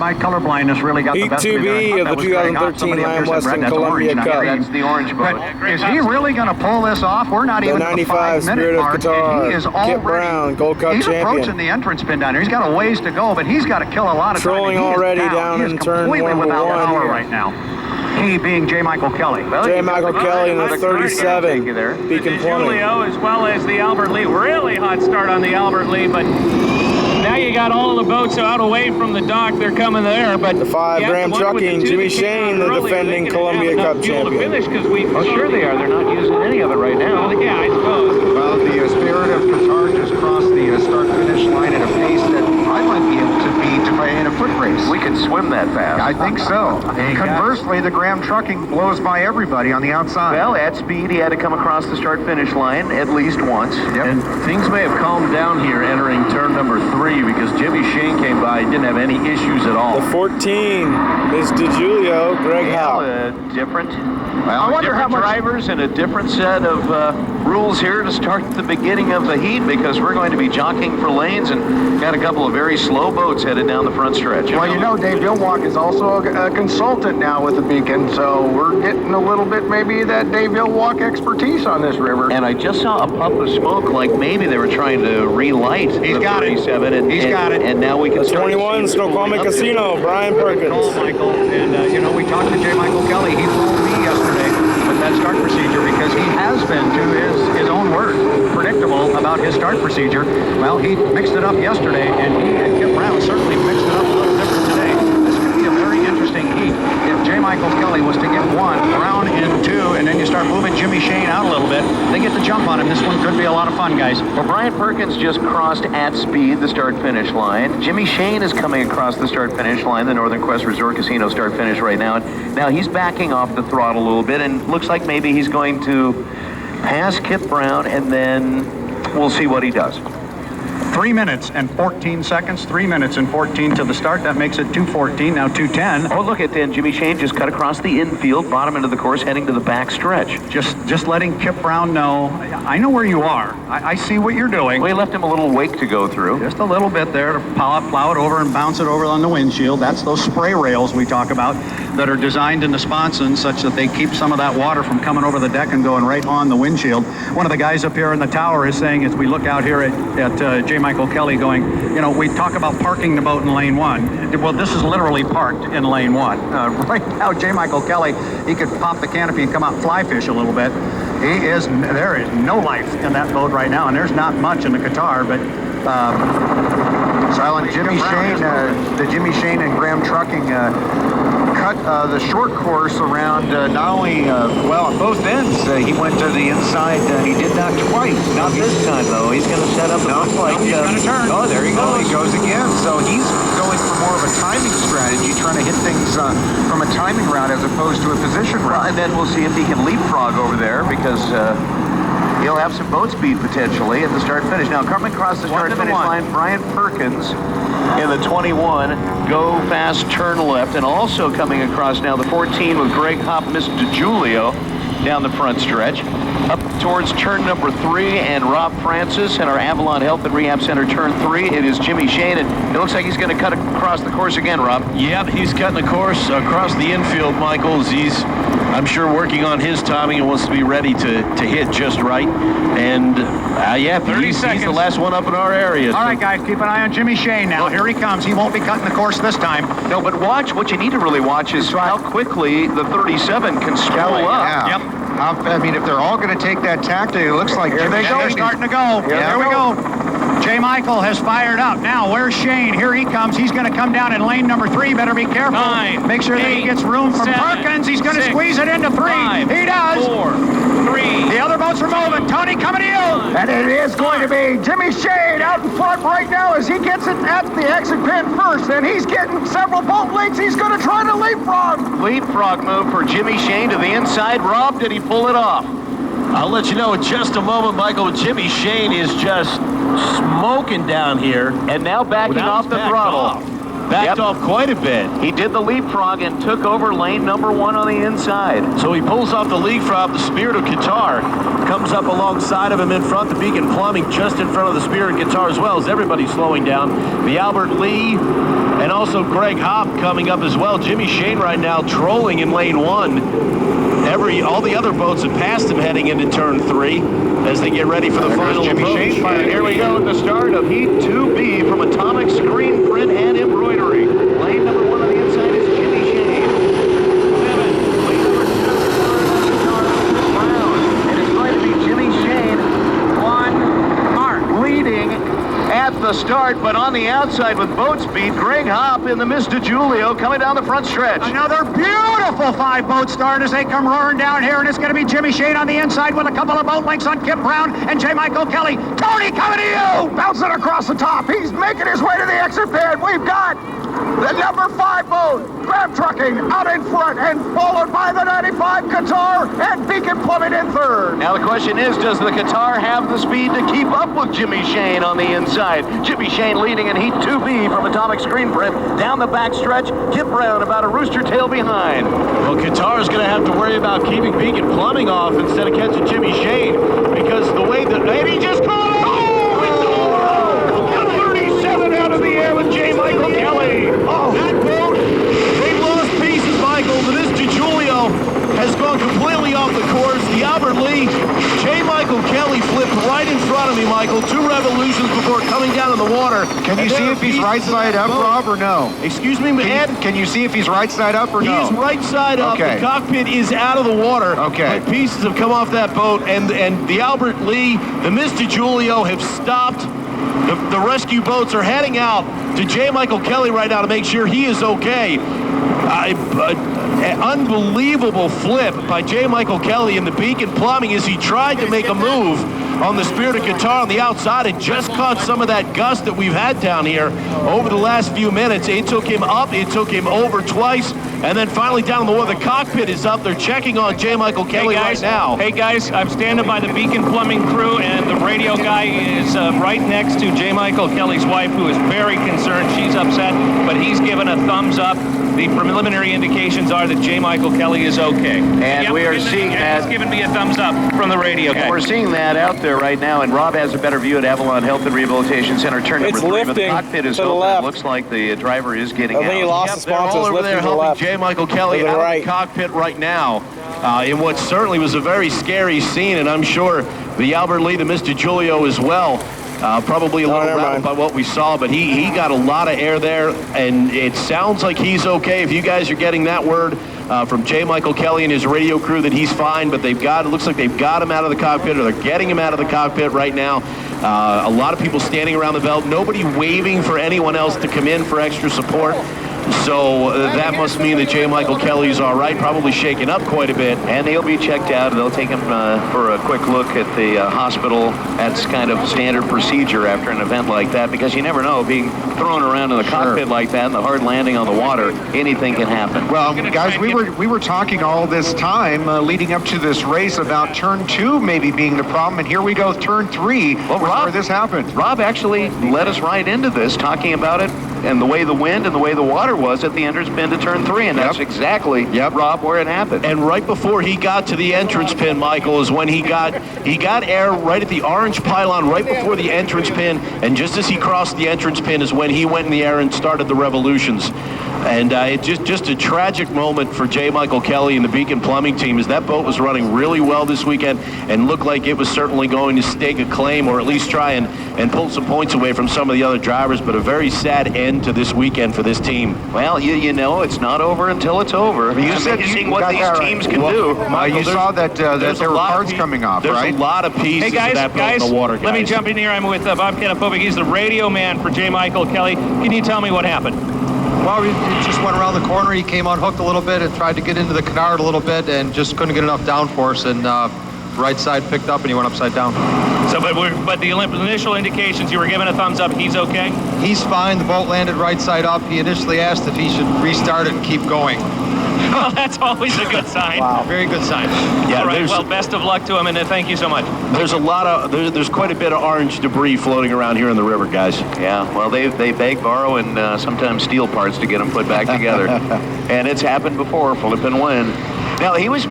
My colorblindness really got the best of me. Heat 2B of the 2013 Lamb-Weston Columbia Cup. That's the orange boat. But is he really going to pull this off? We're not even at the 95 5-minute mark. Qatar. He is Kip Brown, Gold Cup he's champion. approaching the entrance pin down here. He's got a ways to go, but he's got to kill a lot of Trolling time. already down in turn completely without 1 power right now. He being J. Michael Kelly. Well, J. Michael Kelly in the 37, Beacon 20. Julio as well as the Albert Lee. Really hot start on the Albert Lee, but now you got all the boats out away from the dock. They're coming there, but the 5-gram trucking, Jimmy Shane, the defending Columbia Cup champion. Oh, sure they are. They're not using any of it right now. Well, yeah, I suppose. Well, the Spirit of Qatar just crossed the start-finish line at a pace that I might be able to beat in a foot race. We can swim that fast. I think so. Conversely, the Graham Trucking blows by everybody on the outside. Well, at speed, he had to come across the start-finish line at least once. Yep. And things may have calmed down here entering turn number 3 because Jimmy Shane came by, didn't have any issues at all. The 14, Ms. DiGiulio, Greg Howe. Different. Well, I wonder how much drivers and a different set of rules here to start the beginning of the heat because we're going to be jockeying for lanes and got a couple of very slow boats headed down the front stretch. Well, you know, Dave Billwalk is also a consultant now with the Beacon, so we're getting a little bit maybe that Dave Billwalk expertise on this river. And I just saw a puff of smoke, like maybe they were trying to relight He's the got it. 37. And, He's got it. And now we can start 21, Snoqualmie Casino, Brian Call, Perkins. Michael, and you know, we talked to J. Michael Kelly. He told me yesterday with that start procedure because he has been, to his own word, predictable about his start procedure. Well, he mixed it up yesterday, and he and Kip Brown certainly mixed it up a little different today. This could be a very interesting heat if J. Michael Kelly was to get one, Brown in 2, and then you start moving Jimmy Shane out a little bit. They get the jump on him. This one could be a lot of fun, guys. Well, Brian Perkins just crossed at speed the start-finish line. Jimmy Shane is coming across the start-finish line, the Northern Quest Resort Casino start-finish right now. And now he's backing off the throttle a little bit, and looks like maybe he's going to pass Kip Brown, and then we'll see what he does. 3 minutes and 14 seconds. 3 minutes and 14 to the start. That makes it 2:14. Now 2:10. Oh, look at then. Jimmy Shane just cut across the infield, bottom end of the course, heading to the back stretch. Just letting Kip Brown know, I know where you are. I see what you're doing. We left him a little wake to go through. Just a little bit there to plow it over and bounce it over on the windshield. That's those spray rails we talk about that are designed in the sponsons such that they keep some of that water from coming over the deck and going right on the windshield. One of the guys up here in the tower is saying, as we look out here at J. Michael Kelly going, you know, we talk about parking the boat in lane 1. Well, this is literally parked in lane 1. Right now, J. Michael Kelly, he could pop the canopy and come out and fly fish a little bit. There is no life in that boat right now, and there's not much in the Qatar, but silent Jimmy Shane, the Jimmy Shane and Graham Trucking cut the short course around not only, well, at both ends. He went to the inside. He did that twice. Not this time, though. He's going to set up. No, he's going to turn. Oh, there he goes. Oh, he goes again. So he's going for more of a timing strategy, trying to hit things from a timing route as opposed to a position route. And then we'll see if he can leapfrog over there because he'll have some boat speed potentially at the start-finish. Now, coming across the start-finish line, Brian Perkins in the 21, go fast, turn left, and also coming across now the 14 with Greg Hopp, Mr. DiGiulio down the front stretch. Up towards turn number 3, and Rob Francis in our Avalon Health and Rehab Center turn 3. It is Jimmy Shane, and it looks like he's going to cut across the course again, Rob. Yep, he's cutting the course across the infield, Michaels. He's, I'm sure, working on his timing and wants to be ready to hit just right. And, yeah, 30 seconds. He's the last one up in our area. All right, guys, keep an eye on Jimmy Shane now. Here he comes. He won't be cutting the course this time. No, but watch. What you need to really watch is how quickly the 37 can scroll up. Yeah. Yep. I mean, if they're all going to take that tactic, it looks like Jimmy Shane's starting to go. There we go. J. Michael has fired up. Now, where's Shane? Here he comes. He's going to come down in lane number 3. Better be careful. 9, Make sure that he gets room from 7, Perkins. He's going to 6, squeeze it into 3. 5, He does. 4, 3. The other boats are moving. Tony coming to you. And it is going to be Jimmy Shane out in front right now as he gets it at the exit pin first. And he's getting several boat legs. He's going to try to leapfrog. Leapfrog move for Jimmy Shane to the inside. Rob, did he pull it off? I'll let you know in just a moment, Michael. Jimmy Shane is just smoking down here. And now backing off the throttle. backed off quite a bit. He did the leapfrog and took over lane number 1 on the inside. So he pulls off the leapfrog. The Spirit of Qatar comes up alongside of him in front. The Beacon Plumbing just in front of the Spirit of Qatar as well as everybody slowing down. The Albert Lee and also Greg Hopp coming up as well. Jimmy Shane right now trolling in lane 1. All the other boats have passed him heading into turn 3 as they get ready for the final Jimmy approach. Shane. Here we go at the start of Heat 2B from Atomic Screen Print and Embroidery. Lane number 1 on the inside is Jimmy Shane. Lane number 2 is Kip Brown. And it's going to be Jimmy Shane. 1 mark. Leading at the start, but on the outside with boat speed, Greg Hopp in the Miss DiGiulio coming down the front stretch. Another beautiful 5-boat start as they come roaring down here, and it's going to be Jimmy Shane on the inside with a couple of boat links on Kip Brown and J. Michael Kelly. Tony, coming to you! Bouncing across the top. He's making his way to the exit pad. We've got the number 5 boat, Grab Trucking, out in front, and followed by the 95 Qatar and Beacon Plumbing in third. Now the question is, does the Qatar have the speed to keep up with Jimmy Shane on the inside? Jimmy Shane leading in Heat 2B from Atomic Screen Print. Down the backstretch, Kip Brown about a rooster tail behind. Well, Qatar is going to have to worry about keeping Beacon Plumbing off instead of catching Jimmy Shane because the way that... And he just caught it! Oh, it's over! 37 out of the air with J. Michael Kelly. Oh, that boat, they've lost pieces, Michael. The Miss DiGiulio has gone completely off the course. The Albert Lee, J. Michael Kelly flipped right in front of me, Michael. 2 revolutions before coming down in the water. Can you see if he's right side up, Rob, or no? Excuse me, Ed? Can you see if he's right side up or no? He's right side up. Okay. The cockpit is out of the water. Okay. But pieces have come off that boat, and the Albert Lee, the Miss DiGiulio have stopped. The rescue boats are heading out to J. Michael Kelly right now to make sure he is okay. An unbelievable flip by J. Michael Kelly in the Beacon Plumbing as he tried to make a move on the Spirit of Qatar on the outside and just caught some of that gust that we've had down here over the last few minutes. It took him up, it took him over twice, and then finally down in the water. The cockpit is up. They're checking on J. Michael Kelly right now. Hey guys, I'm standing by the Beacon Plumbing crew, and the radio guy is right next to J. Michael Kelly's wife, who is very concerned. She's upset, but he's given a thumbs up. The preliminary indications are that J. Michael Kelly is okay. And we are seeing that. He's given me a thumbs up from the radio guy. And we're seeing that out there right now, and Rob has a better view at Avalon Health and Rehabilitation Center, turn number 3. But the lifting cockpit is to the open. left. It looks like the driver is getting out. I think he lost the sponsors. They're all over there lifting to the helping left. J. Michael Kelly To the out right. of the cockpit right now in what certainly was a very scary scene, and I'm sure the Albert Lee, the Miss DiGiulio as well, probably a little rattled by what we saw, but he got a lot of air there, and it sounds like he's okay. If you guys are getting that word from J. Michael Kelly and his radio crew that he's fine, but it looks like they've got him out of the cockpit, or they're getting him out of the cockpit right now. A lot of people standing around the belt, nobody waving for anyone else to come in for extra support. So that must mean that J. Michael Kelly's all right, probably shaken up quite a bit. And he'll be checked out. They'll take him for a quick look at the hospital. That's kind of standard procedure after an event like that, because you never know, being thrown around in the cockpit like that and the hard landing on the water, anything can happen. Well, guys, we were talking all this time leading up to this race about turn 2 maybe being the problem, and here we go, turn 3, where this happened. Rob actually led us right into this, talking about it and the way the wind and the way the water was at the entrance pin to turn 3, and that's exactly, Rob, where it happened. And right before he got to the entrance pin, Michael, is when he got air right at the orange pylon right before the entrance pin, and just as he crossed the entrance pin is when he went in the air and started the revolutions. And it's just a tragic moment for J. Michael Kelly and the Beacon Plumbing team, as that boat was running really well this weekend and looked like it was certainly going to stake a claim, or at least try and pull some points away from some of the other drivers, but a very sad end to this weekend for this team. Well, you know, it's not over until it's over. You said seeing what these teams can do. Michael, you saw that there were parts coming off, right? There's a lot of pieces Hey guys, of that boat in the water, guys. Let me jump in here. I'm with Bob Kanapovic. He's the radio man for J. Michael Kelly. Can you tell me what happened? Well, he just went around the corner. He came unhooked a little bit and tried to get into the canard a little bit and just couldn't get enough downforce, and right side picked up and he went upside down. So, but the initial indications, you were given a thumbs up. He's okay? He's fine. The boat landed right side up. He initially asked if he should restart it and keep going. Well, that's always a good sign. Wow. Very good sign. Yeah, All right, well, best of luck to him, and thank you so much. there's a lot of there's quite a bit of orange debris floating around here in the river, guys. Yeah, well, they beg, borrow, and sometimes steal parts to get them put back together. And it's happened before, flip and win. Now, he was